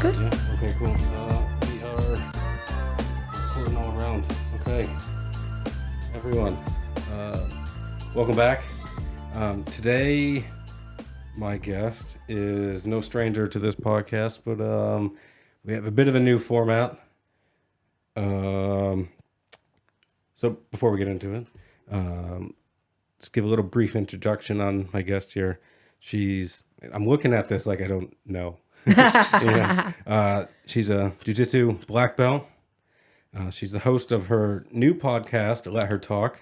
Yeah, okay, cool. We are recording all around. Okay, everyone, welcome back. Today, my guest is no stranger to this podcast, but we have a bit of a new format. So before we get into it, let's give a little brief introduction on my guest here. I'm looking at this like I don't know. She's a Jiu-Jitsu Black Belt. She's the host of her new podcast, Let Her Talk.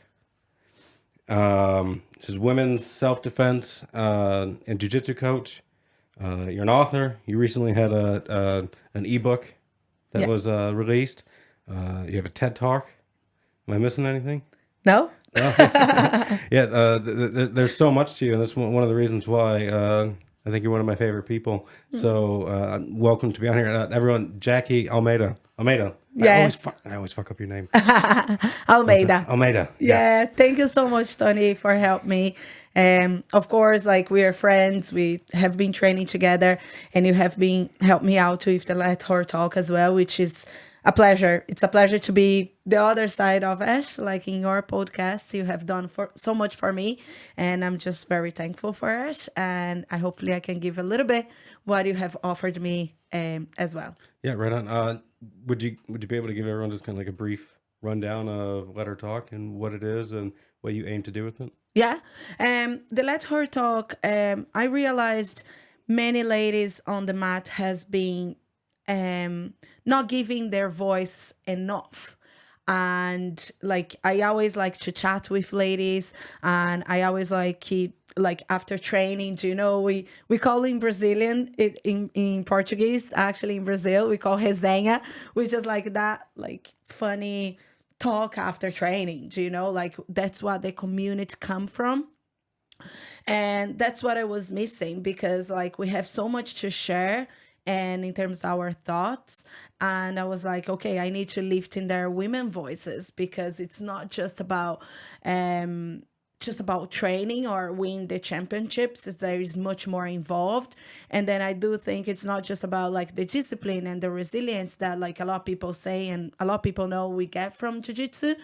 She's women's self-defense and Jiu-Jitsu coach. You're an author. You recently had an ebook that was released. You have a TED Talk. Am I missing anything? No? There's so much to you, and that's one of the reasons why I think you're one of my favorite people. So welcome to be on here. Everyone, Jaque Almeida. Yes. I always fuck up your name. Almeida. Almeida. Yeah, Yes. thank you so much, Tony, for helping me. Of course, like we are friends, we have been training together, and you have been helped me out with the Let Her Talk as well, which is a pleasure. It's a pleasure to be the other side of it, like in your podcast. You have done so much for me, and I'm just very thankful for it. And hopefully I can give a little bit what you have offered me as well. Yeah, right on. Would you be able to give everyone just kind of like a brief rundown of Let Her Talk and what it is and what you aim to do with it? Yeah. The Let Her Talk, I realized many ladies on the mat has been not giving their voice enough. And like I always like to chat with ladies, and I always like after training, we call in Brazilian, in Portuguese, actually in Brazil, we call resenha, which is like that, like funny talk after training, like that's what the community come from. And that's what I was missing, because like we have so much to share and in terms of our thoughts. And I was like, okay, I need to lift in their women voices, because it's not just about training or win the championships. There is much more involved. And then I do think it's not just about like the discipline and the resilience that like a lot of people say and a lot of people know we get from jiu-jitsu,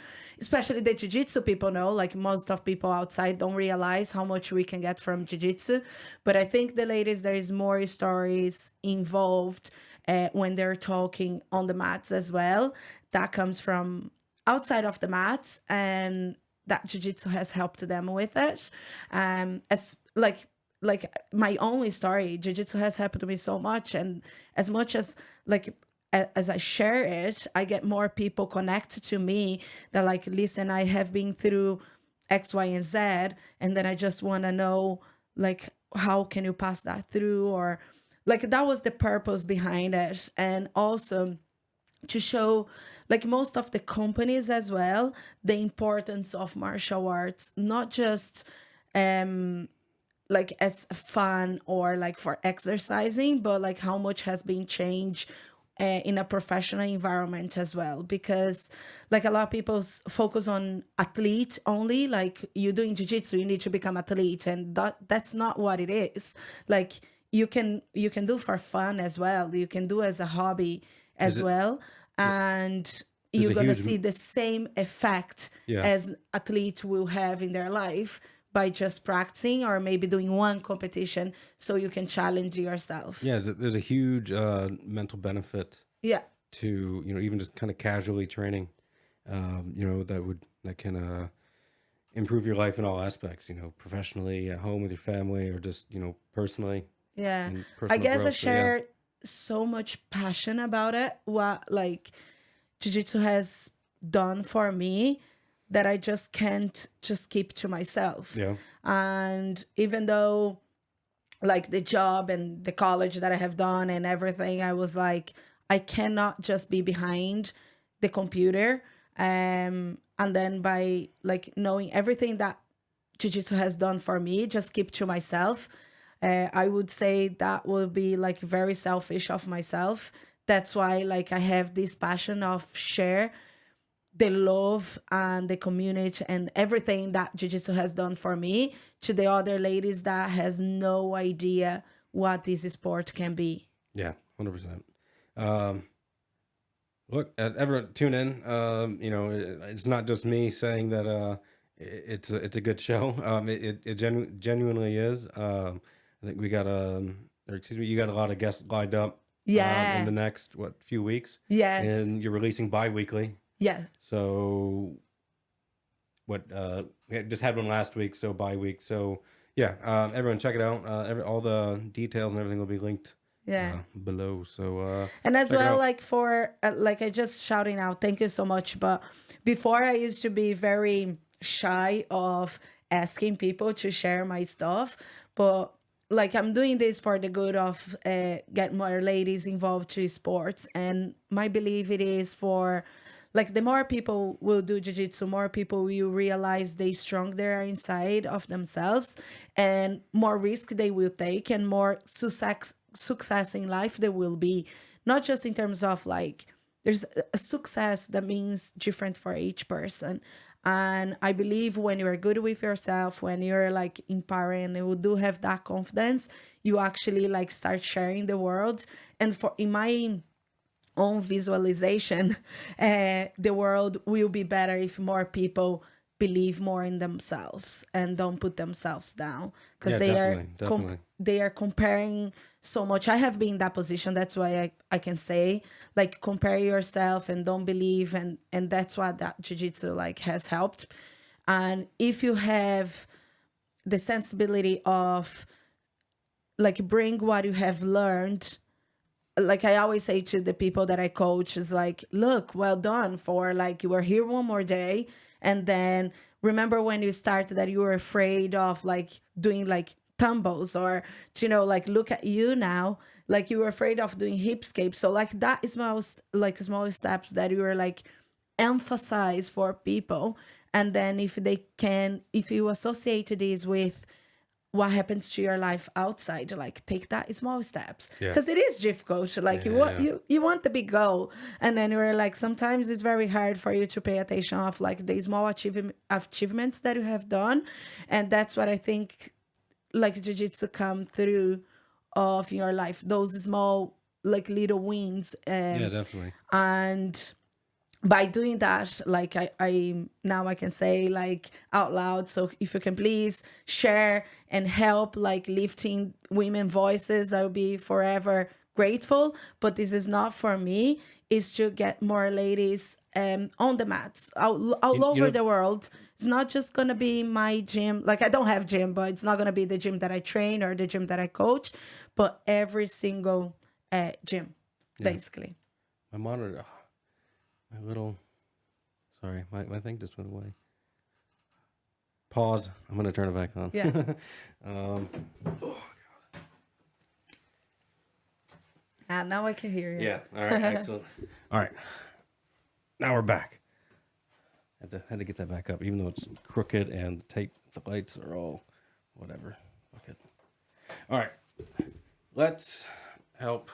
especially the jiu-jitsu people know, like most of people outside don't realize how much we can get from jiu-jitsu. But I think the ladies, there is more stories involved when they're talking on the mats as well. That comes from outside of the mats, and that jiu-jitsu has helped them with it. As like my only story, jiu-jitsu has helped me so much, and as much as like as I share it, I get more people connected to me that like, listen, I have been through X, Y, and Z, and then I just want to know like how can you pass that through, or like that was the purpose behind it. And also to show like most of the companies as well the importance of martial arts, not just like as fun or like for exercising, but like how much has been changed in a professional environment as well. Because like a lot of people focus on athlete only, like you doing jiu-jitsu, you need to become athlete, and that's not what it is. Like you can do for fun as well, you can do as a hobby as well, and you're gonna see the same effect as athletes will have in their life by just practicing or maybe doing one competition, so you can challenge yourself. Yeah, there's a huge mental benefit. Yeah. To even just kind of casually training, that can improve your life in all aspects. Professionally, at home with your family, or just personally. Yeah, I guess I share so much passion about it. What like jiu-jitsu has done for me, that I just can't just keep to myself. Yeah. And even though like the job and the college that I have done and everything, I was like, I cannot just be behind the computer. And then by like knowing everything that jiu-jitsu has done for me, just keep to myself. I would say that would be like very selfish of myself. That's why like I have this passion of share the love and the community and everything that jiu-jitsu has done for me to the other ladies that has no idea what this sport can be. Yeah, 100%. Um, look, everyone tune in. It's not just me saying that it's a good show. It genuinely is. I think we got or excuse me, you got a lot of guests lined up in Yeah. the next few weeks, Yes. and you're releasing bi-weekly. Yeah. So we just had one last week, so bi-week. So yeah, everyone check it out. All the details and everything will be linked Yeah. below. So And as check it well, out. like for like I just shouting out, thank you so much. But before I used to be very shy of asking people to share my stuff, but like I'm doing this for the good of get more ladies involved to sports, and my belief it is for like the more people will do jiu-jitsu, more people will realize they strong they are inside of themselves, and more risk they will take, and more success in life there will be, not just in terms of like there's a success that means different for each person. And I believe when you're good with yourself, when you're like empowering and you do have that confidence, you actually like start sharing the world. And for in my own visualization, the world will be better if more people believe more in themselves and don't put themselves down, because Yeah, definitely. they are comparing so much. I have been in that position. That's why I can say like compare yourself and don't believe, and that's what that jiu-jitsu like has helped. And if you have the sensibility of like bring what you have learned, like I always say to the people that I coach is like, look, well done for like you were here one more day. And then remember when you started that you were afraid of like doing like tumbles, or like look at you now, like you were afraid of doing hipscape. So like that is most like small steps that you were like emphasize for people. And then if you associate this with what happens to your life outside, like take that small steps, Yeah. because it is difficult, like you want the big goal, and then you're like sometimes it's very hard for you to pay attention of like the small achievements that you have done. And that's what I think like jiu-jitsu come through of your life, those small like little wins. Yeah, definitely. And by doing that, like I now I can say like out loud, so if you can please share and help like lifting women voices, I'll be forever grateful. But this is not for me, it's to get more ladies on the mats all over the world. It's not just gonna be my gym, like I don't have gym, but it's not gonna be the gym that I train or the gym that I coach, but every single gym, basically. My monitor, my little, sorry, my thing just went away. Pause. I'm gonna turn it back on. Yeah. Oh, Now I can hear you. yeah. All right. Excellent. All right. Now we're back. Had to get that back up, even though it's crooked and the lights are all whatever. Fuck it. All right. Let's help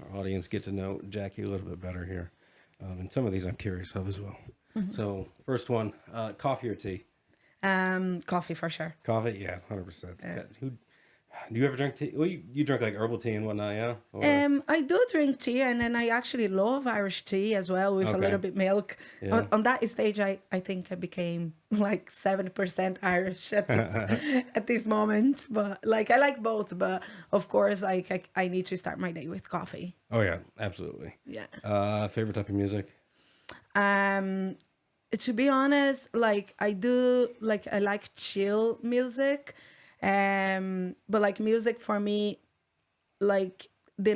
our audience get to know Jaque a little bit better here. And some of these I'm curious of as well. So first one, coffee or tea? Coffee for sure. Coffee, yeah, 100%. Yeah. Do you ever drink tea? Well, you drink like herbal tea and whatnot, yeah? Or... I do drink tea, and then I actually love Irish tea as well with a little bit milk. Yeah. On that stage, I think I became like 70% Irish at this, at this moment. But like I like both, but of course, like I need to start my day with coffee. Oh yeah, absolutely. Yeah. Favorite type of music? To be honest, like I like chill music, but like music for me, like the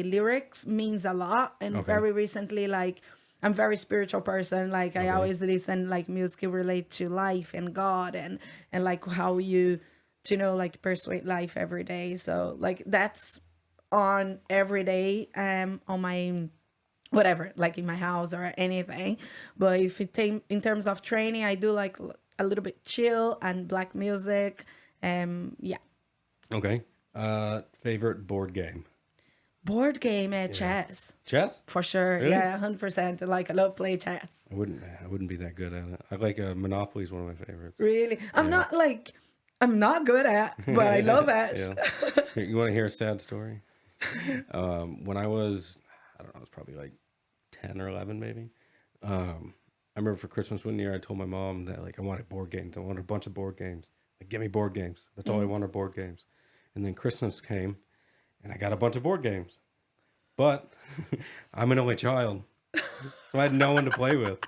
lyrics means a lot. And very recently, like I'm very spiritual person, like I always listen like music relate to life and God, and like how you like persuade life every day. So like that's on every day on my whatever, like in my house or anything. But if it in terms of training, I do like a little bit chill and black music. Yeah. Okay. Favorite board game? Board game, chess. Chess? For sure. Really? Yeah, 100%. Like I love play chess. I wouldn't be that good at it. I like Monopoly is one of my favorites. Really? I'm not good at, but I love it. Yeah. You want to hear a sad story? When I was, I don't know, it was probably like 10 or 11 maybe. I remember for Christmas one year, I told my mom that like I wanted board games. I wanted a bunch of board games. Like, give me board games. That's all I wanted, board games. And then Christmas came, and I got a bunch of board games. But I'm an only child, so I had no one to play with.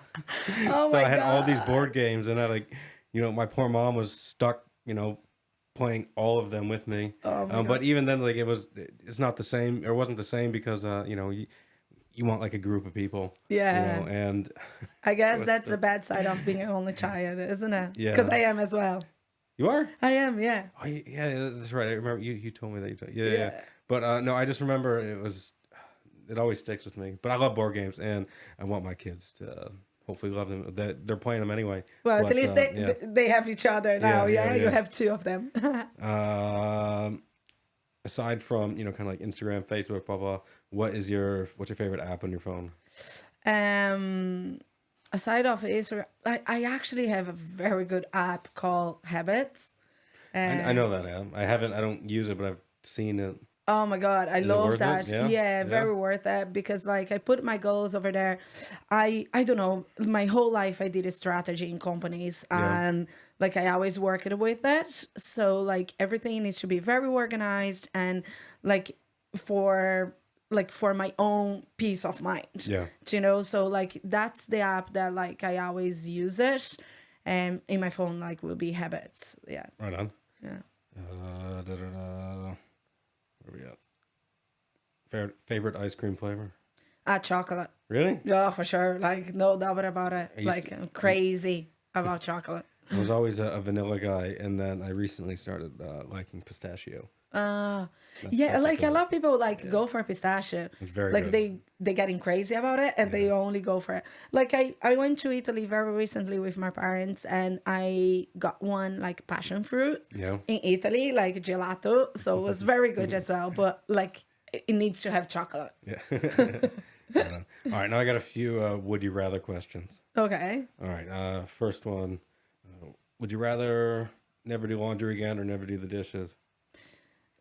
Oh So my I had all these God. board games, and I like, my poor mom was stuck, playing all of them with me. Oh my But God. even then, like it's not the same, or wasn't the same because you want like a group of people, Yeah. and I it guess was that's the just, bad side of being an only child, isn't it? Because yeah. I am as well. You are? I am, yeah. Oh, yeah, that's right. I remember you told me that. Yeah. Yeah. But no, I just remember it always sticks with me. But I love board games, and I want my kids to hopefully love them. That they're playing them anyway. Well, at But least yeah, they have each other now, yeah, yeah? You yeah. have two of them. Um, aside from kind of like Instagram, Facebook, blah blah. What's your favorite app on your phone? Um, Aside of Israel, I actually have a very good app called Habits. I know that app. I don't use it, but I've seen it. Oh my God, I Is it love worth it? that. Yeah, Yeah, yeah, very worth it because like I put my goals over there. I don't know, my whole life I did a strategy in companies yeah, and like I always worked with it. So like everything needs to be very organized and like for for my own peace of mind. yeah. So like that's the app that like I always use it. In my phone like will be Habits. Yeah. Right on. Yeah. Where we at? Favorite ice cream flavor? Chocolate. Really? Yeah, for sure. Like, no doubt about it. I used Like, to, I'm crazy about chocolate. I was always a vanilla guy, and then I recently started liking pistachio. Yeah, That's like like a lot of people like yeah, go for pistachio. it's very Like good. they getting crazy about it and they Yeah, only go for it. Like I went to Italy very recently with my parents and I got one like passion fruit yeah. in Italy, like gelato. So it was very good as well. But like it needs to have chocolate. Yeah. Right on. All right, now I got a few would you rather questions. Okay. All right, first one. Would you rather never do laundry again or never do the dishes?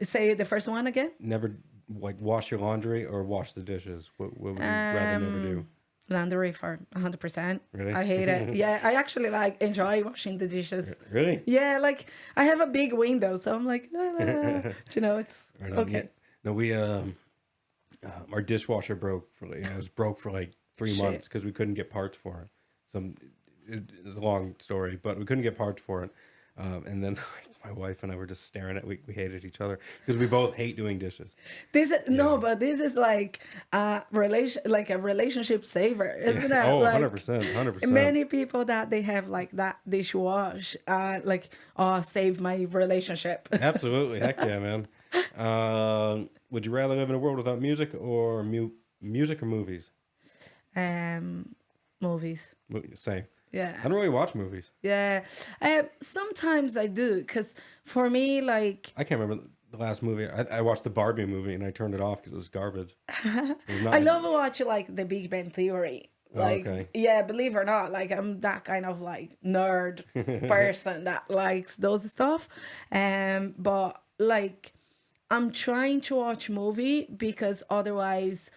Say the first one again. Never like wash your laundry or wash the dishes? What would you rather never do? Laundry for 100%. Really? I hate it. Yeah, I actually like enjoy washing the dishes. Really? Yeah, like I have a big window, so I'm like, la, la, la. It's Right on. Yeah. okay. No, we our dishwasher broke it was broke for like 3 months Shit. because we couldn't get parts for it. It's a long story, but we couldn't get parts for it. And then my wife and I were just staring at we hated each other because we both hate doing dishes. This is Yeah. no, but this is like a relationship saver, isn't it? Oh, Like 100%, 100%. many people that they have like that dishwash, like oh, save my relationship. Absolutely. Heck yeah, man. Would you rather live in a world without music or music or movies? Movies. Same. Yeah. I don't really watch movies. Yeah. Sometimes I do, because for me, like, I can't remember the last movie. I watched the Barbie movie and I turned it off because it was garbage. It was not I love watching like the Big Bang Theory. Oh, Like, okay. yeah, believe it or not, like I'm that kind of like nerd person that likes those stuff. But like I'm trying to watch movie because otherwise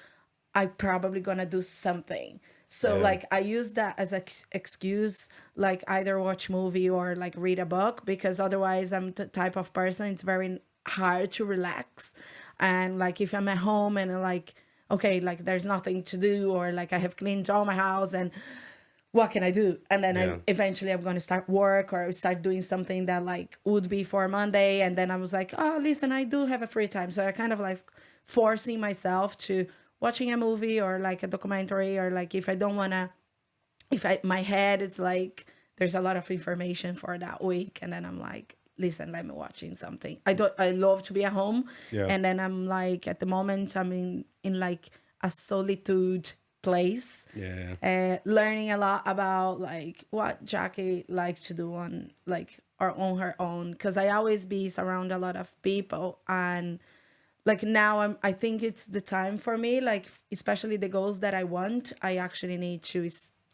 I probably gonna do something. So Yeah. like I use that as an excuse, like either watch movie or like read a book because otherwise I'm the type of person it's very hard to relax. And like if I'm at home and like okay, like there's nothing to do or like I have cleaned all my house and what can I do? And then Yeah. eventually I'm going to start work or start doing something that like would be for Monday. And then I was like, oh, listen, I do have a free time. So I kind of like forcing myself to watching a movie or like a documentary or like if I don't want to, my head, it's like, there's a lot of information for that week. And then I'm like, listen, let me watching something. I love to be at home. Yeah. And then I'm like, at the moment, I'm in like a solitude place, learning a lot about like what Jaque likes to do on like or on her own. Cause I always be surrounded a lot of people and like now I think it's the time for me, like especially the goals that I want, I actually need to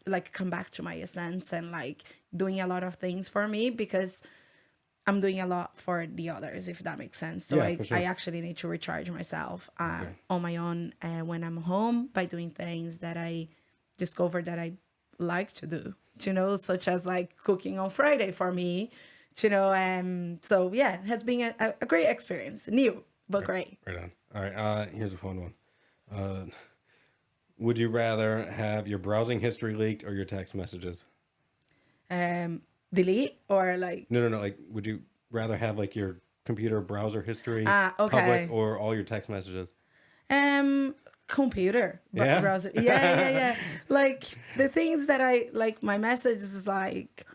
like come back to my essence and like doing a lot of things for me because I'm doing a lot for the others, if that makes sense. So Yeah, for sure. I actually need to recharge myself Okay. on my own when I'm home by doing things that I discovered that I like to do, such as like cooking on Friday for me, so yeah, it has been a great experience. New, but great. Right on. All right. Here's a fun one. Uh, would you rather have your browsing history leaked or your text messages? Delete or like, No. Like, would you rather have like your computer browser history public okay. or all your text messages? Um, computer Yeah. browser. Yeah. Like the things that I like, my messages is like,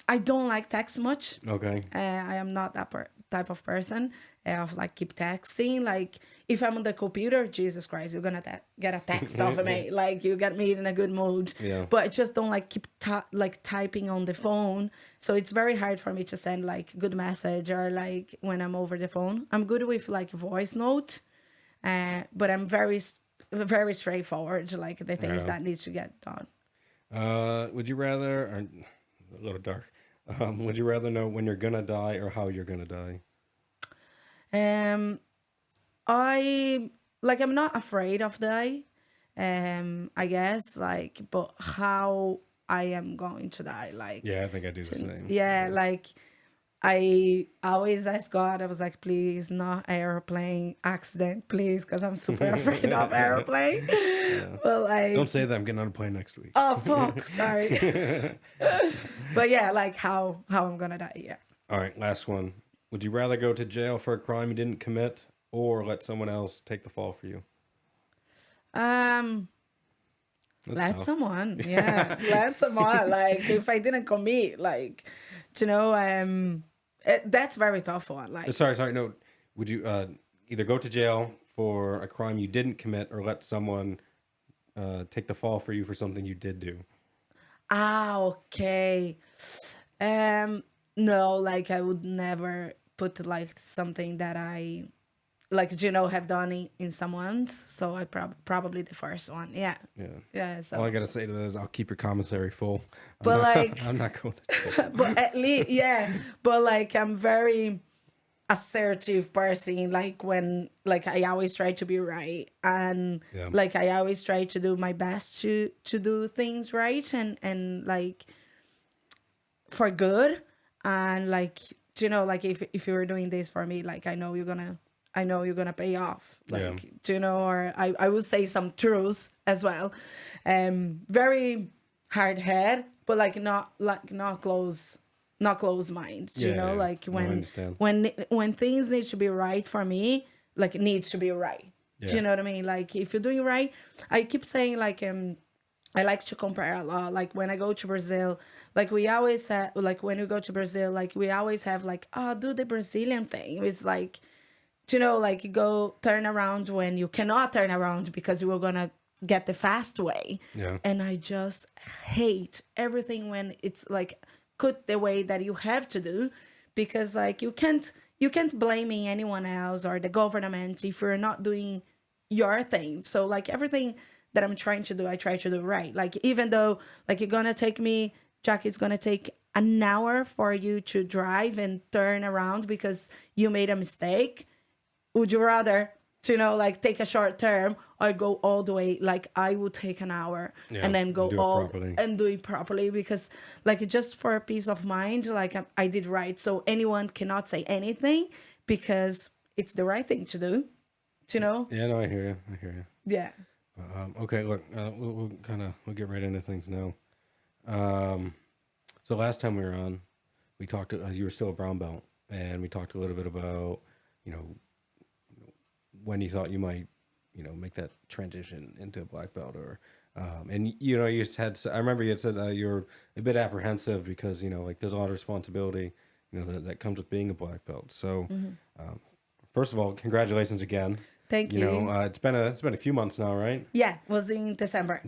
I don't like text much. Okay. I am not that type of person of like keep texting. Like if I'm on the computer, Jesus Christ, you're gonna get a text off of me. Like you get me in a good mood. Yeah. But I just don't like keep like typing on the phone. So it's very hard for me to send like good message or like when I'm over the phone. I'm good with like voice note, but I'm very straightforward. Like the things that needs to get done. Would you rather, or a little dark, would you rather know when you're gonna die or how you're gonna die? Um, I'm not afraid of die. I guess like, but how I am going to die, like, Yeah, I think I do the same. yeah, like I always ask God, I was like, please, not airplane accident, please, because I'm super afraid of airplane. But like, Don't say that. I'm getting on a plane next week. oh fuck, sorry. But yeah, like how I'm gonna die, yeah. All right, last one. Would you rather go to jail for a crime you didn't commit or let someone else take the fall for you? Um, That's let tough. someone, yeah, let someone. Like if I didn't commit, like, that's very tough one. Like, Sorry. No. Would you either go to jail for a crime you didn't commit or let someone take the fall for you for something you did do? okay. No, like I would never put like something that I like, have done in someone's. So I probably the first one. Yeah. Yeah. Yeah. So, All I gotta say to that is I'll keep your commissary full. but like, I'm not going to jail. but at least, yeah. But like, I'm very assertive person. Like when, like I always try to be right, and Yeah. like I always try to do my best to do things right, and like for good, and like like if you were doing this for me, like I know you're gonna pay off, like or I will say some truths as well. Very hard head, but like not close mind, Yeah. like No, I understand. when things need to be right for me, like it needs to be right. Do Yeah. you know what I mean? Like if you're doing right, I keep saying like I like to compare a lot. Like when I go to Brazil, like we always have, like when we go to Brazil, like we always have like, oh, do the Brazilian thing. It's like, like you go turn around when you cannot turn around because you were gonna get the fast way. Yeah. And I just hate everything when it's like cut the way that you have to do, because like you can't blaming anyone else or the government if you're not doing your thing. So like everything that I'm trying to do, I try to do right. Like even though like you're gonna take me, Jack, it's gonna take an hour for you to drive and turn around because you made a mistake. Would you rather like take a short term or go all the way? Like I would take an hour and then go all and do it properly, because like just for a peace of mind, like I did right. So anyone cannot say anything because it's the right thing to do. Yeah, no, I hear you. Yeah. Okay, look, we'll get right into things now. So last time we were on, we talked. You were still a brown belt, and we talked a little bit about when you thought you might make that transition into a black belt, or and you had. I remember you had said you were a bit apprehensive because like there's a lot of responsibility that comes with being a black belt. So first of all, congratulations again. Thank you. It's been a few months now, right? Yeah, it was in December.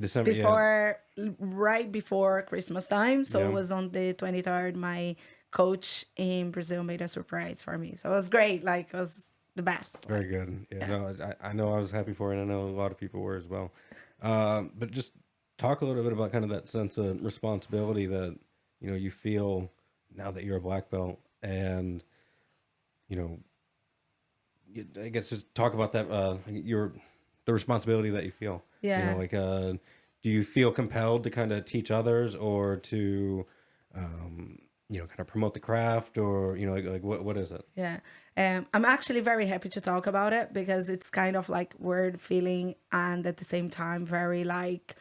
Right before Christmas time. So it was on the 23rd. My coach in Brazil made a surprise for me. So it was great. Like it was the best. Very good. Yeah. No, I know I was happy for it, and I know a lot of people were as well. But just talk a little bit about kind of that sense of responsibility that you feel now that you're a black belt, and you know, I guess just talk about that. The responsibility that you feel. You know, Yeah. like, do you feel compelled to kind of teach others, or to, kind of promote the craft, or like what is it? Yeah. I'm actually very happy to talk about it because it's kind of like weird feeling and at the same time very like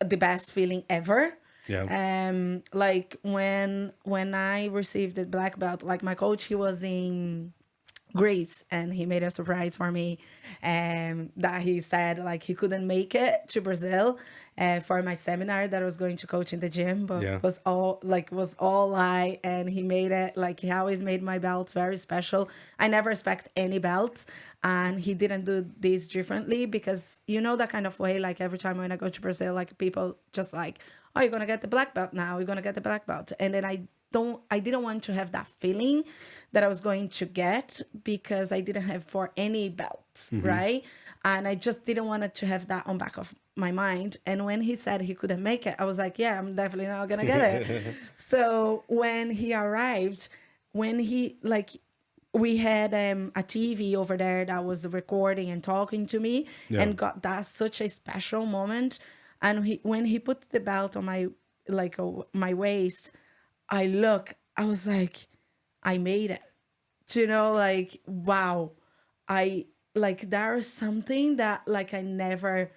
the best feeling ever. Yeah. Like when I received the black belt, like my coach, he was in Greece and he made a surprise for me, that he said like he couldn't make it to Brazil for my seminar that I was going to coach in the gym, but Yeah. was all lie, and he made it. Like he always made my belts very special. I never expect any belts, and he didn't do this differently because you know that kind of way, like every time when I go to Brazil, like people just like, oh, you're gonna get the black belt now, you're gonna get the black belt, and then I didn't want to have that feeling that I was going to get because I didn't have for any belts, right? And I just didn't want it to have that on back of my mind. And when he said he couldn't make it, I was like, yeah, I'm definitely not gonna get it. So when he arrived, when he like we had a TV over there that was recording and talking to me, Yeah. and got that such a special moment. And when he put the belt on my waist, I was like, I made it. You know, like, wow. I like there is something that like I never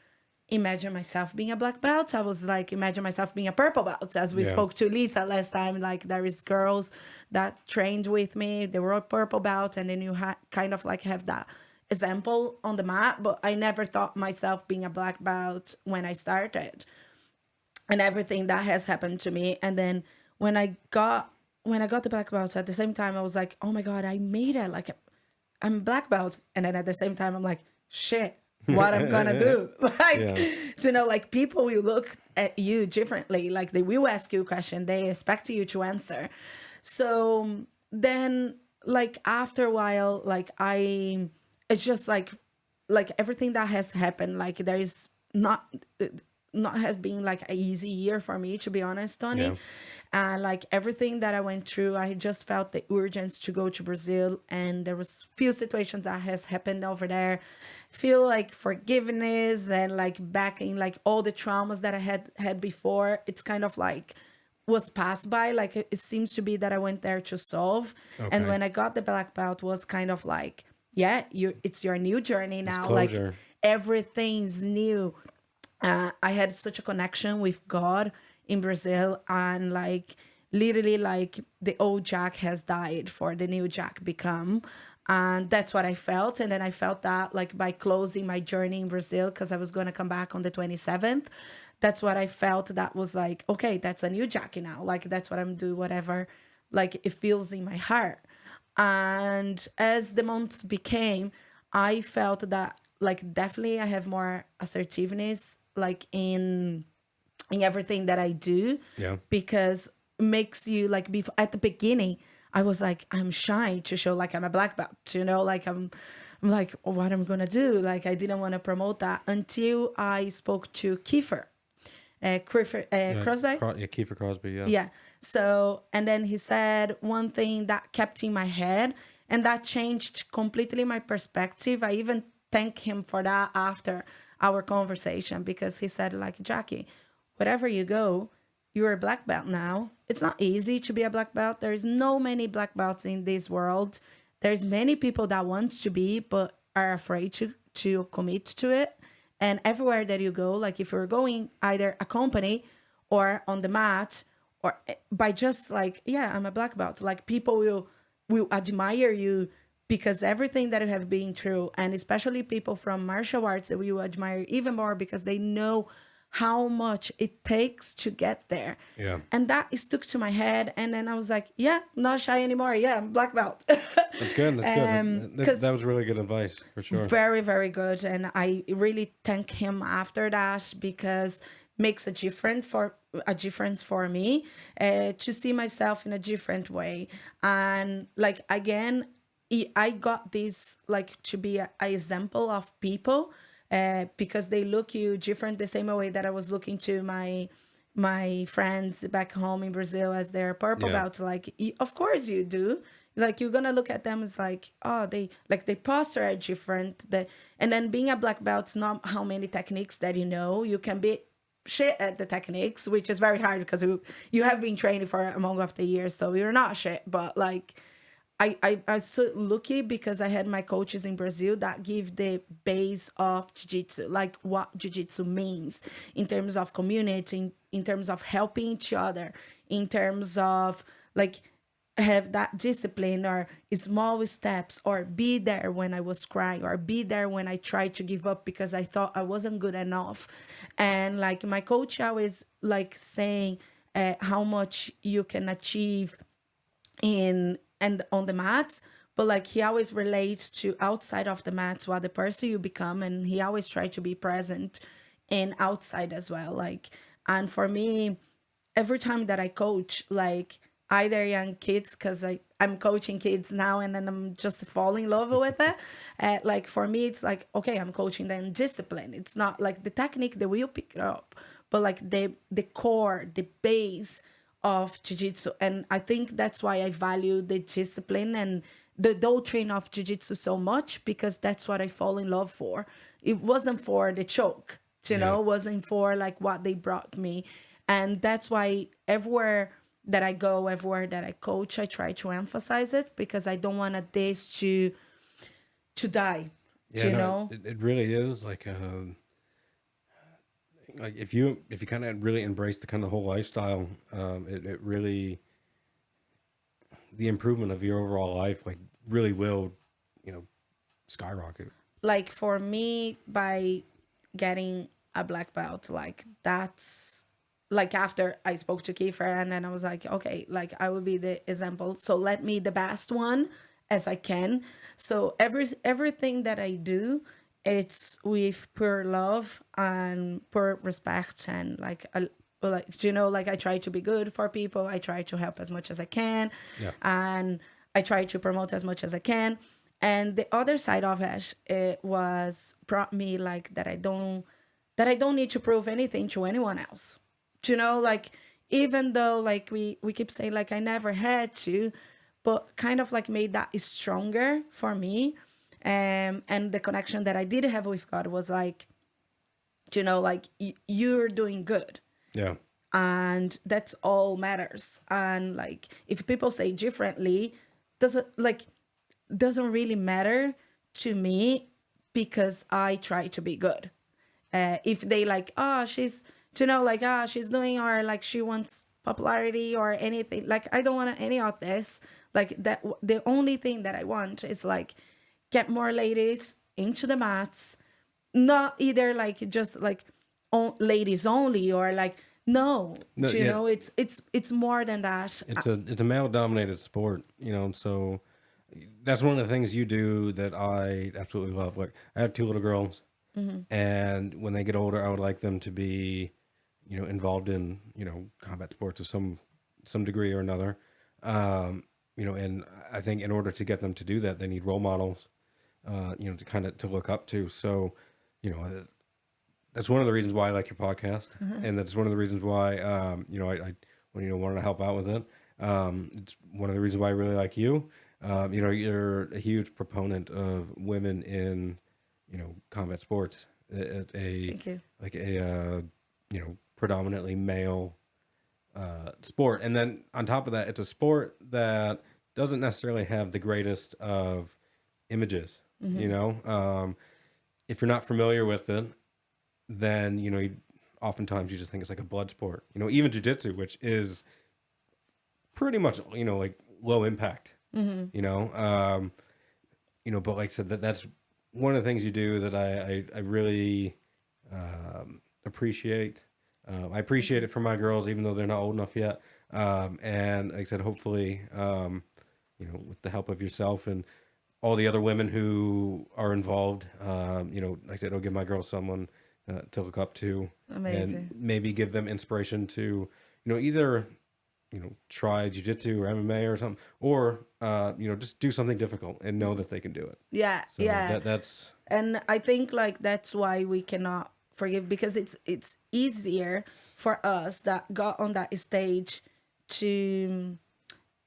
imagined myself being a black belt. I was like, imagine myself being a purple belt. As we Yeah. spoke to Lisa last time, like there is girls that trained with me, they were a purple belt, and then you kind of like have that example on the mat. But I never thought myself being a black belt when I started, and everything that has happened to me. And then when I got the black belt, at the same time I was like, oh my god, I made it. Like I'm black belt. And then at the same time I'm like, shit, what I'm gonna do? Like, Yeah. like people will look at you differently. Like they will ask you a question, they expect you to answer. So then like after a while, like it's just like everything that has happened, like there is not have been like a easy year for me, to be honest, Yeah. Tony. And like everything that I went through, I just felt the urgency to go to Brazil, and there was few situations that has happened over there. Feel like forgiveness and like backing like all the traumas that I had before. It's kind of like was passed by. Like it seems to be that I went there to solve. And Okay. when I got the black belt, was kind of like, yeah, it's your new journey It's now. Like closure. everything's new. I had such a connection with God in Brazil, and like literally, like the old Jack has died for the new Jack become, and that's what I felt. And then I felt that like by closing my journey in Brazil, because I was going to come back on the 27th. That's what I felt. That was like, okay, that's a new Jackie now. Like that's what I'm doing. Whatever, like it feels in my heart. And as the months became, I felt that like definitely I have more assertiveness like in everything that I do, Yeah. because it makes you like at the beginning I was like, I'm shy to show like I'm a black belt, like I'm like, oh, what am I gonna do? Like I didn't want to promote that until I spoke to Kiefer, Crosby. Yeah. Kiefer Crosby. Yeah. Yeah. So, and then he said one thing that kept in my head, and that changed completely my perspective. I even thank him for that after our conversation, because he said, like, Jackie, wherever you go, you're a black belt now. It's not easy to be a black belt. There's no many black belts in this world. There's many people that want to be, but are afraid to commit to it. And everywhere that you go, like if you're going either a company or on the mat, or by just like, yeah, I'm a black belt, like people will admire you because everything that you have been through, and especially people from martial arts, that will admire even more because they know how much it takes to get there. Yeah. And that stuck to my head, and then I was like, yeah, not shy anymore. Yeah, I'm black belt. That's good. That's good. That was really good advice for sure. Very, very good. And I really thank him after that, because makes a difference for me, to see myself in a different way. And like again, I got this like to be a example of people, because they look you different the same way that I was looking to my my friends back home in Brazil as their purple Yeah. belts. Like, of course you do. Like, you're gonna look at them as like, oh, they like the posture are different. And then being a black belt's not how many techniques that you know. You can be shit at the techniques, which is very hard because you have been training for among of the years, so you're not shit. But like, I was so lucky because I had my coaches in Brazil that give the base of jiu-jitsu, like what jiu-jitsu means in terms of community, in terms of helping each other, in terms of like have that discipline or small steps, or be there when I was crying, or be there when I tried to give up because I thought I wasn't good enough. And like my coach always like saying how much you can achieve in and on the mats, but like he always relates to outside of the mats what the person you become, and he always try to be present and outside as well. Like, and for me, every time that I coach, like either young kids, because I'm coaching kids now and then I'm just falling in love with it. Like for me, it's like, okay, I'm coaching them discipline. It's not like the technique, they will pick it up, but like the core, the base of jiu-jitsu. And I think that's why I value the discipline and the doctrine of jiu-jitsu so much, because that's what I fall in love for. It wasn't for the choke, Yeah. it wasn't for like what they brought me. And that's why everywhere that I go, everywhere that I coach, I try to emphasize it, because I don't want this to die, Yeah, you no, know? it really is like if you kind of really embrace the kind of whole lifestyle, it really, the improvement of your overall life like really will, you know, skyrocket. Like for me, by getting a black belt, like that's like after I spoke to Kiefer, and then I was like, okay, like I will be the example, so let me the best one as I can. So everything that I do, it's with pure love and pure respect, and like like I try to be good for people, I try to help as much as I can, Yeah. and I try to promote as much as I can. And the other side of it was brought me like that I don't need to prove anything to anyone else. Like even though like we keep saying like I never had to, but kind of like made that stronger for me. And the connection that I did have with God was like, like you're doing good, Yeah. and that's all matters. And like if people say differently, doesn't like doesn't really matter to me, because I try to be good. If they like, oh, she's, like, ah, she's doing, or like she wants popularity or anything, like I don't want any of this. Like that, the only thing that I want is like get more ladies into the mats, not either like just like ladies only, or like no, No, yeah, it's more than that. it's a male dominated sport, you know, so that's one of the things you do that I absolutely love. Like I have two little girls, and when they get older, I would like them to be, you know, involved in, you know, combat sports of some degree or another. You know, and I think in order to get them to do that, they need role models, you know, to kind of to look up to. So, you know, that's one of the reasons why I like your podcast, and that's one of the reasons why, you know, I when you know wanted to help out with it. It's one of the reasons why I really like you. You know, you're a huge proponent of women in, you know, combat sports at a Thank you. like a you know, predominantly male sport, and then on top of that, it's a sport that doesn't necessarily have the greatest of images. You know, if you're not familiar with it, then you know oftentimes you just think it's like a blood sport. You know, even jiu-jitsu, which is pretty much, you know, like low impact. You know, but like I said, that's one of the things you do that I really appreciate. I appreciate it for my girls, even though they're not old enough yet. And like I said, hopefully, you know, with the help of yourself and all the other women who are involved, you know, like I said, I'll give my girls someone to look up to, Amazing. and maybe give them inspiration to, you know, either, you know, try jiu-jitsu or MMA or something, or you know, just do something difficult and know that they can do it. Yeah, So yeah. that's And I think like that's why we cannot forgive, because it's easier for us that got on that stage to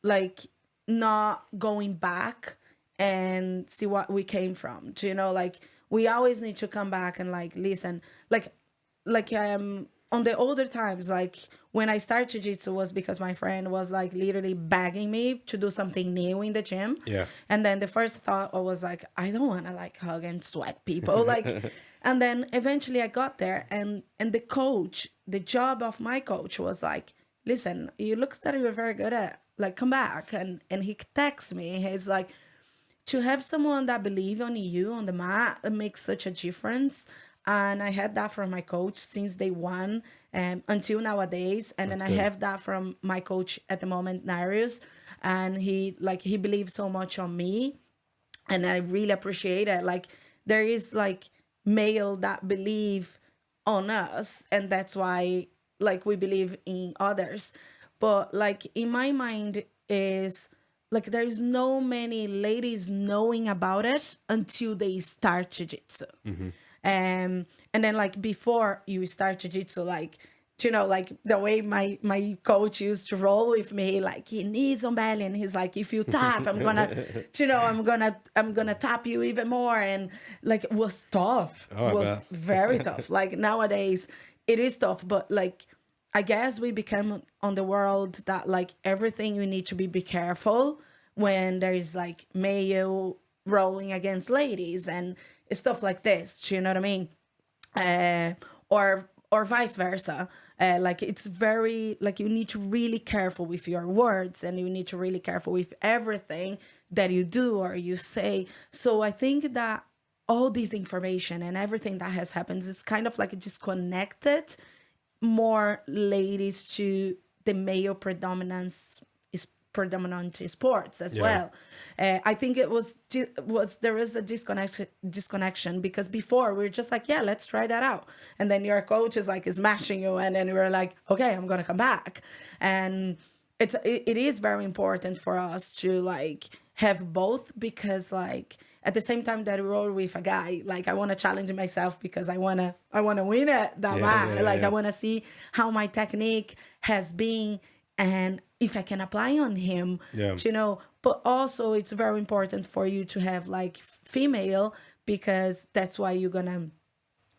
like not going back and see what we came from. Do you know, like we always need to come back and like listen. Like on the older times, like when I started jiu-jitsu was because my friend was like literally begging me to do something new in the gym. Yeah. And then the first thought was like, I don't want to like hug and sweat people. Like, and then eventually I got there, and the coach, the job of my coach was like, listen, it looks that you're very good at, like, come back. And he texts me. He's like, to have someone that believe on you on the mat, it makes such a difference. And I had that from my coach since day one, until nowadays. And then I have that from my coach at the moment, Narius. And he believes so much on me, and I really appreciate it. Like there is like male that believe on us, and that's why like we believe in others. But like in my mind is like there is no many ladies knowing about it until they start jiu-jitsu. And then like before you start jiu-jitsu, like, you know, like the way my coach used to roll with me, like he knees on belly, and he's like, if you tap, I'm gonna, you know, I'm gonna tap you even more. And like it was tough. Oh, I was bet. very tough. Like nowadays it is tough, but like I guess we become on the world that like everything you need to be careful when there is like male rolling against ladies and stuff like this. Do you know what I mean? Or vice versa. Like it's very like you need to really careful with your words, and you need to really careful with everything that you do or you say. So I think that all this information and everything that has happened is kind of like disconnected more ladies to the male predominant sports as well. I think it was there is a disconnection because before we were just like, yeah, let's try that out, and then your coach is like smashing you, and then we're like, okay, I'm gonna come back. And it is very important for us to like have both, because like at the same time that we roll with a guy, like I want to challenge myself because I want to win it that match. Like I want to see how my technique has been and if I can apply on him, you know. But also it's very important for you to have like female, because that's why you're gonna,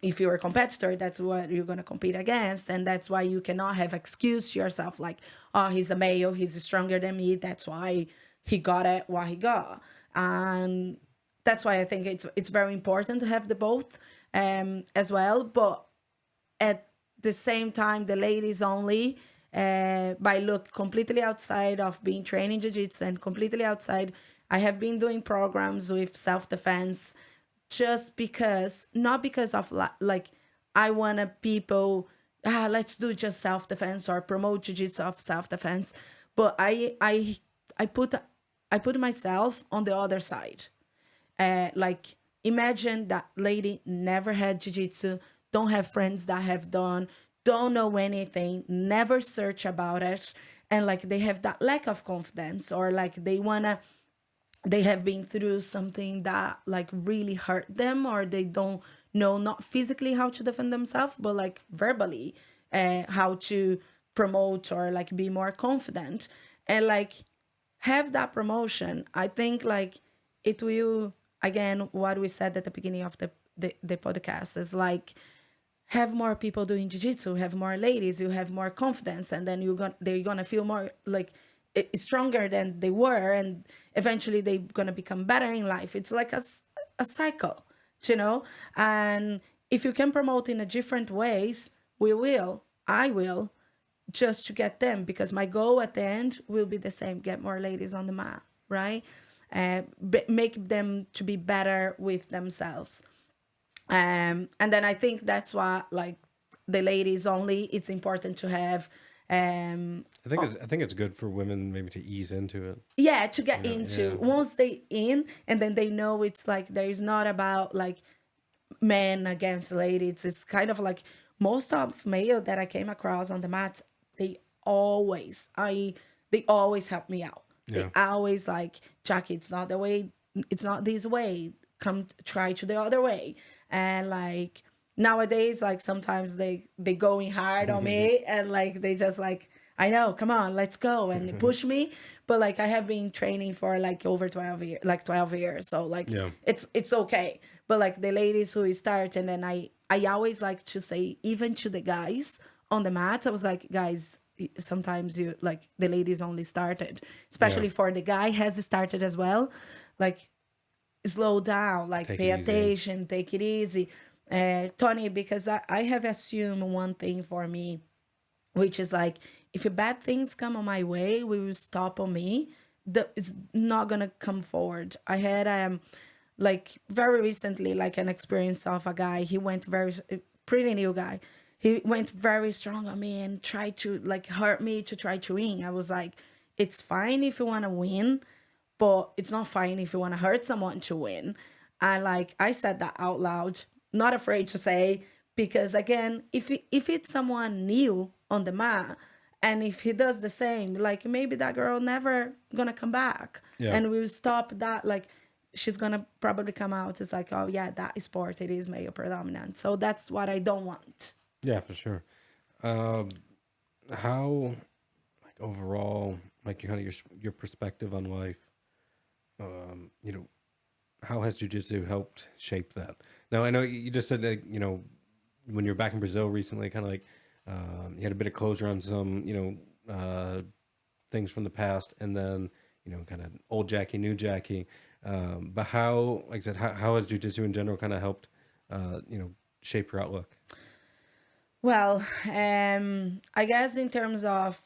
if you're a competitor, that's what you're gonna compete against, and that's why you cannot have excuse yourself like, oh, he's a male, he's stronger than me, that's why he got it what he got. And that's why I think it's very important to have the both as well. But at the same time, the ladies only, by look completely outside of being trained in jiu-jitsu and completely outside, I have been doing programs with self-defense just because, not because of like I want people, let's do just self-defense or promote jiu-jitsu of self-defense, but I put myself on the other side. Like imagine that lady never had jiu-jitsu, don't have friends that have done, don't know anything, never search about it, and like they have that lack of confidence, or like they have been through something that like really hurt them, or they don't know, not physically how to defend themselves, but like verbally how to promote or like be more confident, and like have that promotion. I think like it will, again, what we said at the beginning of the podcast is like, have more people doing jiu-jitsu, have more ladies, you have more confidence, and then they're gonna feel more like stronger than they were, and eventually they're gonna become better in life. It's like a cycle, you know. And if you can promote in a different ways, I will, just to get them, because my goal at the end will be the same: get more ladies on the mat, right? Make them to be better with themselves. And then I think that's why like the ladies only, it's important to have I think it's good for women maybe to ease into it. yeah, to get into, once they in, and then they know it's like there is not about like men against ladies. It's kind of like most of male that I came across on the mats, they always help me out. They always like, Jaque, it's not the way, it's not this way, come try to the other way. And like nowadays, like sometimes they going hard on me, and like they just like, I know, come on, let's go, and push me. But like I have been training for like over 12 years, like 12 years, so like Yeah. it's okay. But like the ladies who start, and then I always like to say, even to the guys on the mat, I was like, guys, sometimes you like the ladies only started, Yeah. especially for the guy has started as well, like slow down, like Take pay it easy. attention, take it easy. Tony, because I have assumed one thing for me, which is like, if bad things come on my way, we will stop on me. It's not gonna come forward. I had like very recently, like an experience of a guy. He went very pretty new guy. He went very strong on me and tried to like hurt me to try to win. I was like, it's fine if you want to win, but it's not fine if you want to hurt someone to win. And like I said that out loud, not afraid to say, because again, if it's someone new on the mat, and if he does the same, like maybe that girl never gonna come back, Yeah. and we'll stop that. Like she's gonna probably come out as like, oh yeah, that sport, it is male predominant. So that's what I don't want. Yeah, for sure. Um, how, like overall, like your kind of your perspective on life, you know, how has jujitsu helped shape that? Now, I know you just said that, you know, when you're back in Brazil recently, kind of like you had a bit of closure on some, you know, things from the past, and then, you know, kind of old Jackie, new Jackie. But how, like I said, how has jujitsu in general kind of helped, you know, shape your outlook? Well, I guess in terms of,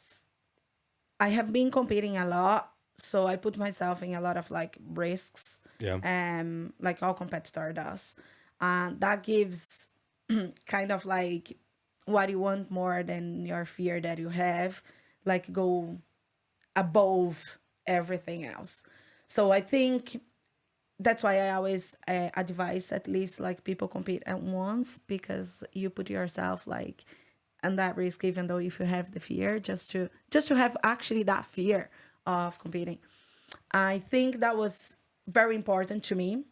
I have been competing a lot, so I put myself in a lot of like risks, Yeah. like all competitor does, and that gives kind of like what you want more than your fear that you have, like go above everything else. So I think that's why I always advise at least like people compete at once, because you put yourself like and that risk, even though if you have the fear, just to have actually that fear of competing. I think that was very important to me.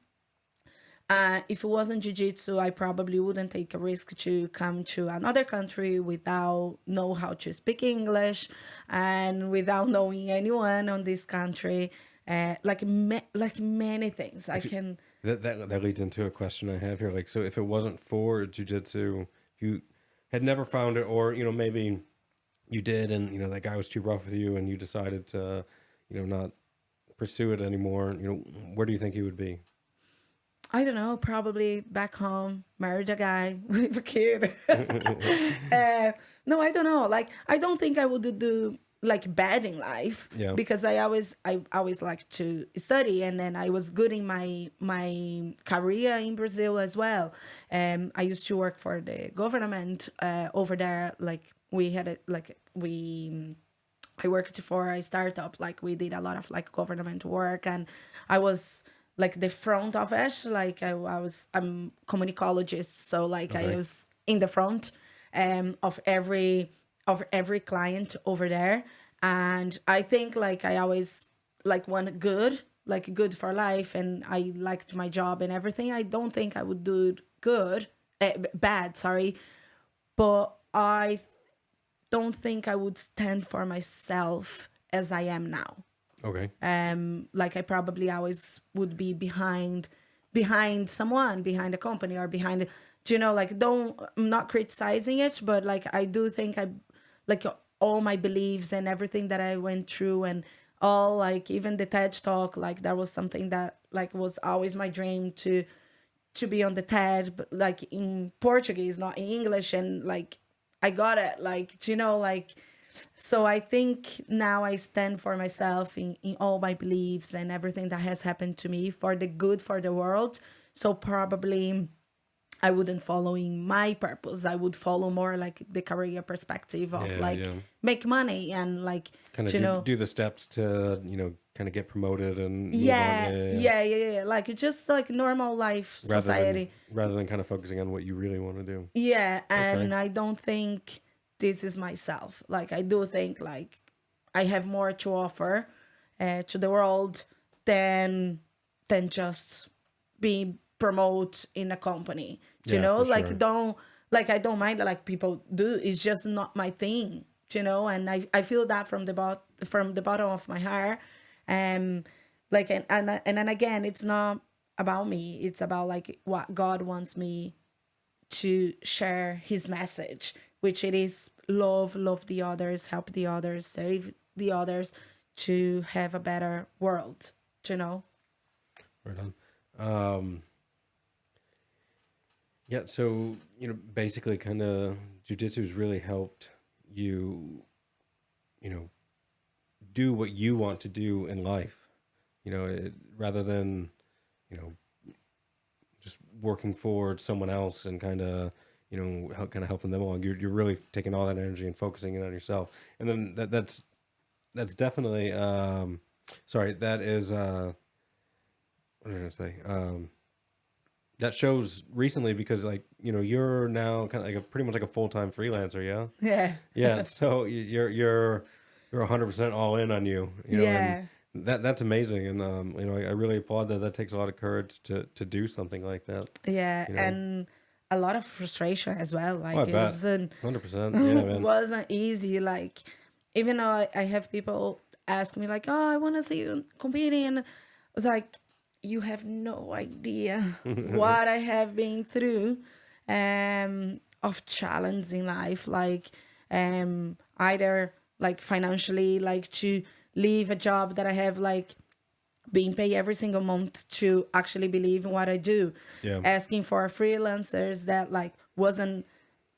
If it wasn't jiu-jitsu, I probably wouldn't take a risk to come to another country without know how to speak English and without knowing anyone on this country. Like many things I can. That leads into a question I have here. Like, so if it wasn't for jujitsu, if you had never found it, or you know maybe you did, and you know that guy was too rough with you, and you decided to, you know, not pursue it anymore, you know, where do you think you would be? I don't know, probably back home, married a guy with a kid. No, I don't know. Like, I don't think I would do like bad in life, Yeah. because I always like to study, and then I was good in my career in Brazil as well. I used to work for the government over there. Like we had it, like we. I worked for a startup. Like we did a lot of like government work, and I was like the front of it. Like I'm communicologist, so like I Okay. was in the front of every client over there. And I think like I always like want good, like good for life, and I liked my job and everything. I don't think I would do good, bad, sorry, but I don't think I would stand for myself as I am now. Okay. Like I probably always would be behind someone, behind a company, or behind, do you know, like, don't, I'm not criticizing it, but like I do think I like all my beliefs and everything that I went through, and all, like even the TED talk, like that was something that like was always my dream to be on the TED, but like in Portuguese, not in English. And like I got it, like, do you know, like, so I think now I stand for myself in all my beliefs and everything that has happened to me for the good for the world. So probably I wouldn't follow in my purpose. I would follow more like the career perspective of Yeah. like Yeah. make money and like, Kind of you know, do the steps to, you know, kind of get promoted and move on. yeah, yeah. Like just like normal life society. Rather than kind of focusing on what you really want to do. Yeah, Okay. and I don't think this is myself. Like I do think like I have more to offer to the world than just being promote in a company. you Yeah, know, for like sure. don't, like I don't mind that like people do, it's just not my thing, you know. And I feel that from from the bottom of my heart. um like and then again, it's not about me, it's about like what God wants me to share his message, which it is love the others, help the others, save the others, to have a better world, you know. Right on. Yeah, so basically, kind of, jujitsu's really helped you, you know, do what you want to do in life. Rather than you know just working for someone else and kind of kind of helping them along. You're really taking all that energy and focusing it on yourself, and then that's definitely sorry, that is what did I say? That shows recently because you're now kind of like pretty much like a full-time freelancer, yeah. Yeah. Yeah, so you're 100% all in on and Yeah. that's amazing, and I really applaud that. That takes a lot of courage to do something like that. Yeah, You know, and a lot of frustration as well. oh, I Like it bet, wasn't 100%. Yeah, man. wasn't easy. Like even though I have people ask me like, "Oh, I want to see you competing," and I was like, "You have no idea what I have been through, of challenge in life. Like, either like financially, like to leave a job that I have like." Being paid every single month to actually believe in what I do, Yeah, asking for freelancers that like wasn't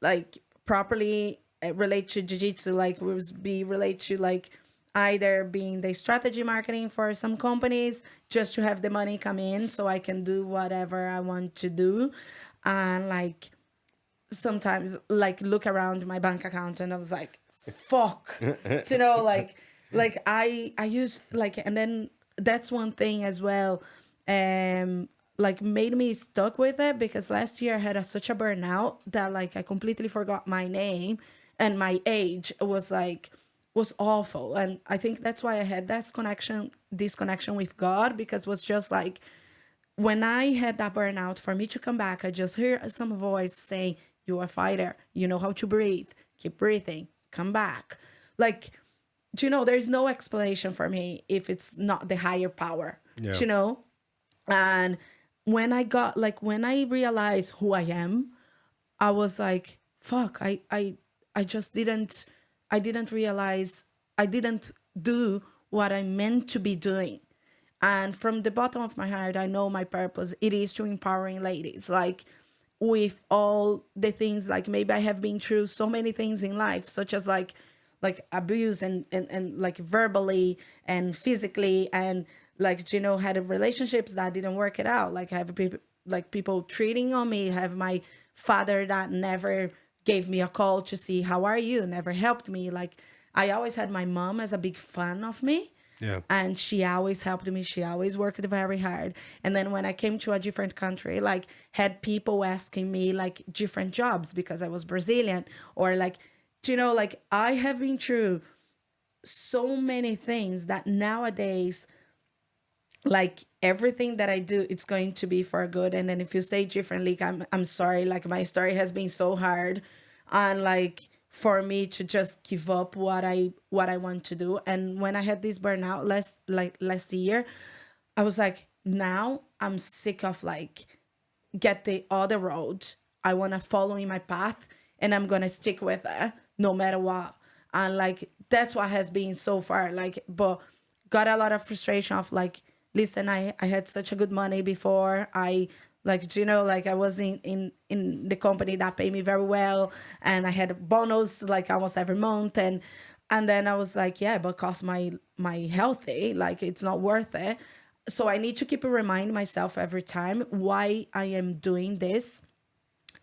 like properly relate to jiu-jitsu, like was be relate to like either being the strategy marketing for some companies just to have the money come in so I can do whatever I want to do. And like sometimes like look around my bank account and I was like, fuck. So, I use like, and then that's one thing as well, like made me stuck with it because last year I had such a burnout that like I completely forgot my name and my age was awful. And I think that's why I had this connection with God, because it was just like when I had that burnout, for me to come back, I just hear some voice saying, "You're a fighter. You know how to breathe. Keep breathing. Come back." Like, there's no explanation for me if it's not the higher power, yeah, you know? And when I realized who I am, I was like, fuck, I just I didn't realize, I didn't do what I meant to be doing. And from the bottom of my heart, I know my purpose. It is to empowering ladies. Like with all the things, like maybe I have been through so many things in life, such as like abuse and like verbally and physically, and like had relationships that didn't work it out. Like I have people treating on me, have my father that never gave me a call to see how are you, never helped me. Like I always had my mom as a big fan of me, yeah, and she always helped me, she always worked very hard. And then when I came to a different country, like had people asking me like different jobs because I was Brazilian, or like like I have been through so many things that nowadays, like everything that I do, it's going to be for good. And then if you say differently, I'm sorry. Like my story has been so hard, and like for me to just give up what I want to do. And when I had this burnout last year, I was like, now I'm sick of like get the other road. I want to follow in my path, and I'm gonna stick with it no matter what. And like that's what has been so far. Like, but got a lot of frustration of like, listen, I had such a good money before. I like like I was in the company that paid me very well, and I had a bonus like almost every month. And then I was like, yeah, but cost my healthy, like it's not worth it. So I need to keep reminding myself every time why I am doing this.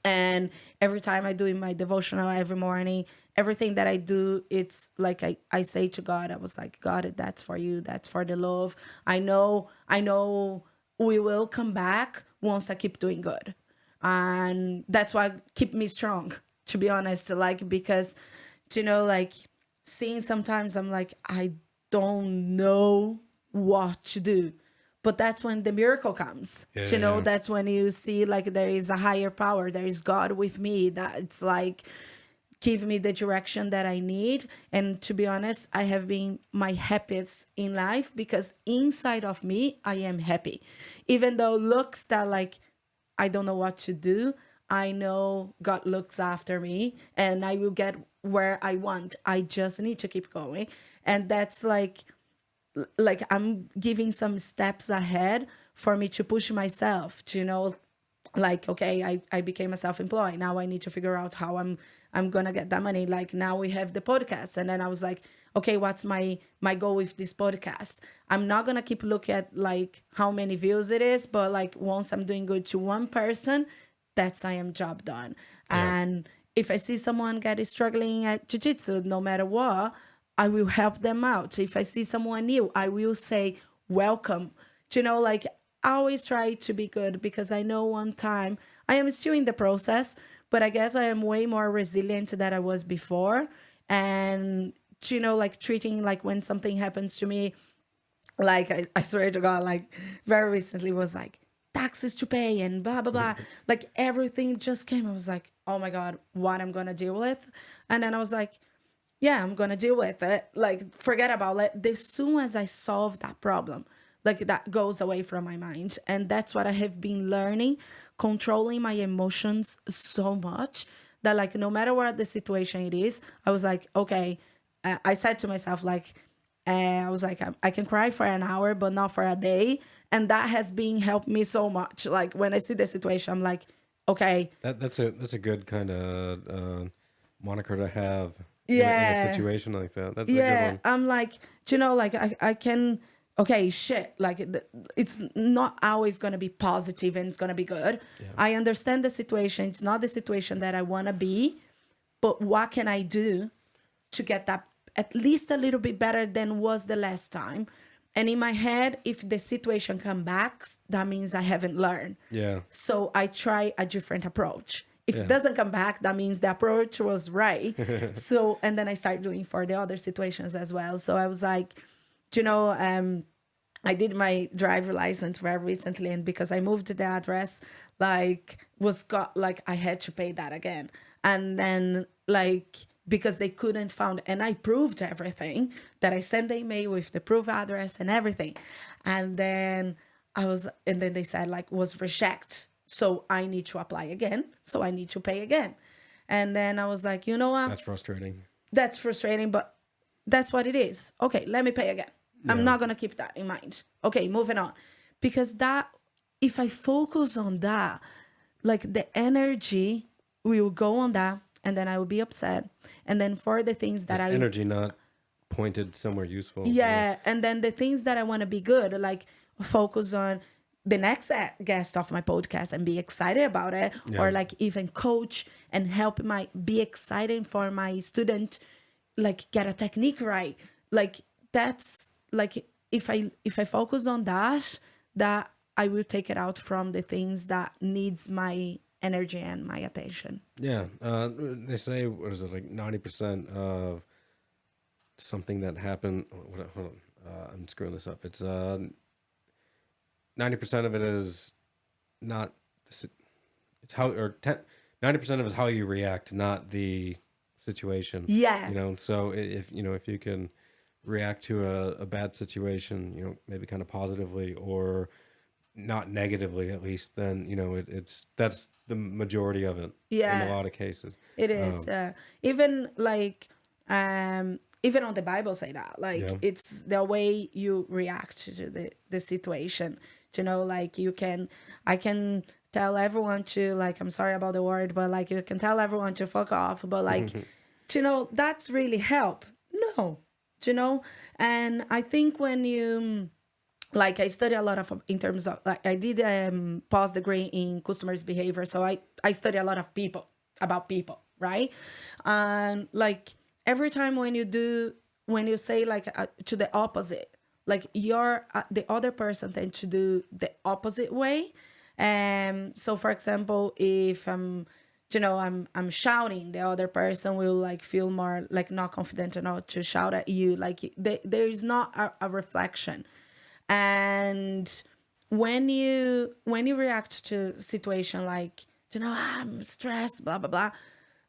And every time I do my devotional every morning, everything that I do, it's like I say to God, I was like, God, that's for you, that's for the love. I know we will come back once I keep doing good. And that's why keep me strong, to be honest. Like because like seeing sometimes I'm like, I don't know what to do. but that's when the miracle comes. Yeah. That's when you see like there is a higher power, there is God with me, that it's like give me the direction that I need. And to be honest, I have been my happiest in life because inside of me, I am happy. Even though looks that like I don't know what to do, I know God looks after me and I will get where I want. I just need to keep going. And that's like I'm giving some steps ahead for me to push myself to, like, okay, I became a self-employed. Now I need to figure out how I'm gonna get that money. Like now we have the podcast. And then I was like, okay, what's my goal with this podcast? I'm not gonna keep looking at like how many views it is, but like once I'm doing good to one person, that's I am job done. Yeah. And if I see someone get struggling at jiu-jitsu, no matter what, I will help them out. If I see someone new, I will say welcome. Like I always try to be good because I know one time I am still in the process, but I guess I am way more resilient than I was before. And like treating like when something happens to me, like I swear to God, like very recently was like taxes to pay and blah blah blah. Like everything just came. I was like, oh my God, what I'm gonna deal with. And then I was like, yeah, I'm gonna deal with it. Like forget about it. As soon as I solve that problem, like that goes away from my mind. And that's what I have been learning, controlling my emotions so much that like no matter what the situation it is, I was like, okay, I said to myself like, I was like, I can cry for an hour, but not for a day. And that has been helped me so much. Like when I see the situation, I'm like, okay. That's a good kind of moniker to have in a Yeah. situation like that. That's a good Yeah. one. I'm like, like I can, okay, shit. Like it's not always going to be positive and it's going to be good. Yeah. I understand the situation. It's not the situation that I want to be, but what can I do to get that at least a little bit better than was the last time? And in my head, if the situation comes back, that means I haven't learned. Yeah. So I try a different approach. If Yeah. it doesn't come back, that means the approach was right. So, and then I start doing for the other situations as well. So I was like, I did my driver license very recently, and because I moved to the address, like I had to pay that again. And then like because they couldn't found, and I proved everything that I sent the email with the proof address and everything. And then and then they said like was reject. So I need to apply again. So I need to pay again. And then I was like, you know what? That's frustrating. That's frustrating, but that's what it is. Okay, let me pay again. I'm not going to keep that in mind. Okay, moving on. Because if I focus on that, like the energy will go on that, and then I will be upset. And then for the things that Just energy not pointed somewhere useful. Yeah, and then the things that I want to be good, like focus on the next guest of my podcast and be excited about it, or like even coach and help be excited for my student, like get a technique right. Like that's like if I focus on that I will take it out from the things that needs my energy and my attention. Yeah. They say, what is it, like 90% of something that happened. Hold on. I'm screwing this up. It's 90% of it is not. It's how, or 90% of it is how you react, not the situation. Yeah. So if you can react to a bad situation, maybe kind of positively or not negatively at least, then that's the majority of it. Yeah. In a lot of cases. It is. Even like even on the Bible say that. Like it's the way you react to the situation. Like I can tell everyone to, like, I'm sorry about the word, but like you can tell everyone to fuck off, but like that's really help. No. And I think when you like, I study a lot of in terms of like I did post degree in customers behavior, so I study a lot of about people, right? And like every time when you say like to the opposite, like you're the other person tends to do the opposite way. So for example, if I'm shouting, the other person will like feel more like not confident enough to shout at you. Like there is not a reflection. And when you react to situation like, I'm stressed, blah blah blah,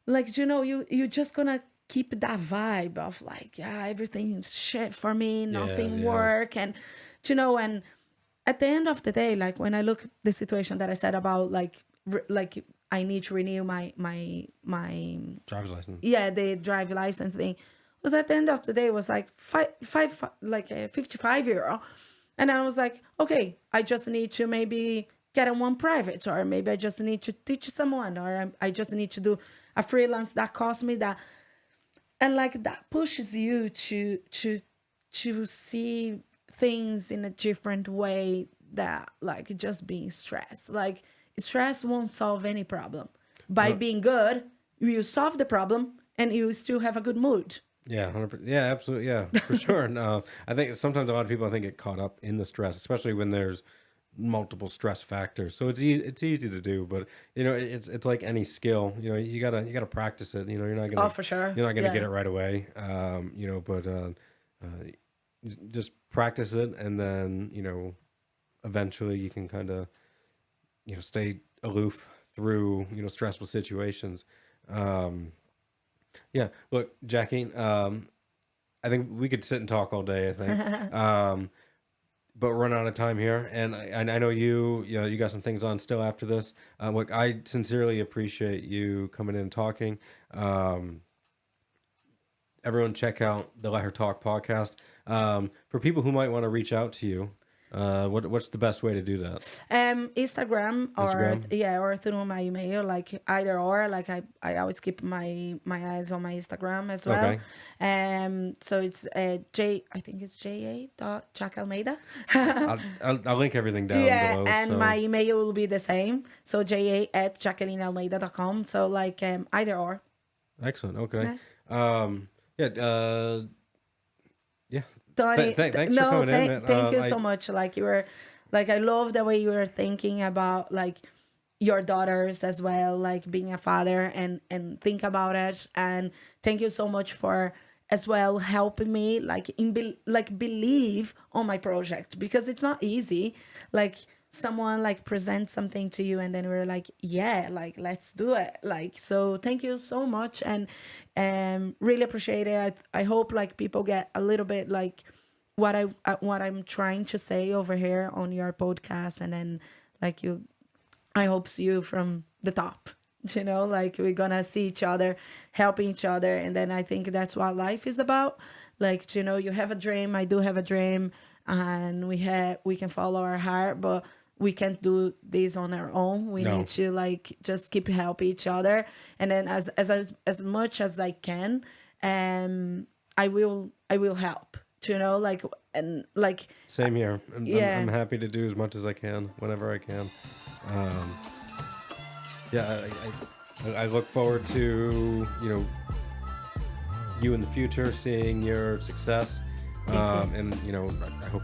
like, you just gonna keep that vibe of like, yeah, everything's shit for me, nothing work, and and at the end of the day, like when I look at the situation that I said about like I need to renew my driver's license. yeah, the drive license thing, was at the end of the day was like like a 55-year-old, and I was like, okay, I just need to maybe get in one private, or maybe I just need to teach someone, or I just need to do a freelance that costs me that, and like that pushes you to see things in a different way, that like just being stressed, like stress won't solve any problem. By being good, you solve the problem and you still have a good mood. Yeah, 100%. Yeah, absolutely. Yeah, for sure. No, I think sometimes a lot of people, I think, get caught up in the stress, especially when there's multiple stress factors. So it's easy to do, but it's like any skill. You gotta practice it. You're not gonna. Oh, for sure. You're not gonna Yeah. get it right away. But just practice it, and then eventually you can kind of stay aloof through stressful situations. Yeah, look, Jaque, I think we could sit and talk all day, I think. But we're running out of time here, and I know you got some things on still after this. Look, I sincerely appreciate you coming in and talking. Everyone check out the Let Her Talk podcast. For people who might want to reach out to you, what's the best way to do that? Instagram, or through my email, like either or. Like I always keep my eyes on my Instagram as well. Okay. So it's I think it's Jaque Almeida. I'll link everything down below. And my email will be the same. So ja@jacquelinealmeida.com. So like either or. Excellent. Okay. Yeah. Tony, thanks for coming in, man. Thank you so much. Like you were, like I love the way you were thinking about like your daughters as well, like being a father and think about it. And thank you so much for as well helping me like believe on my project, because it's not easy. Like someone like presents something to you and then we're like, yeah, like let's do it. Like, so thank you so much, and really appreciate it. I hope like people get a little bit like what I'm trying to say over here on your podcast, and then like I hope see you from the top, like we're gonna see each other, helping each other. And then I think that's what life is about. Like, you have a dream, I do have a dream, and we can follow our heart, but we can't do this on our own. We need to like just keep helping each other. And then as much as I can, I will help. Like, and like same here. I'm happy to do as much as I can whenever I can. I look forward to you in the future, seeing your success. And I hope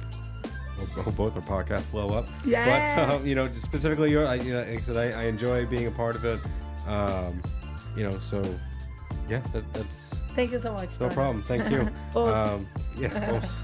both our podcasts blow up. Yeah. But specifically yours, like I said, I enjoy being a part of it. So yeah, that's thank you so much. no problem. Thank you. Os. Os.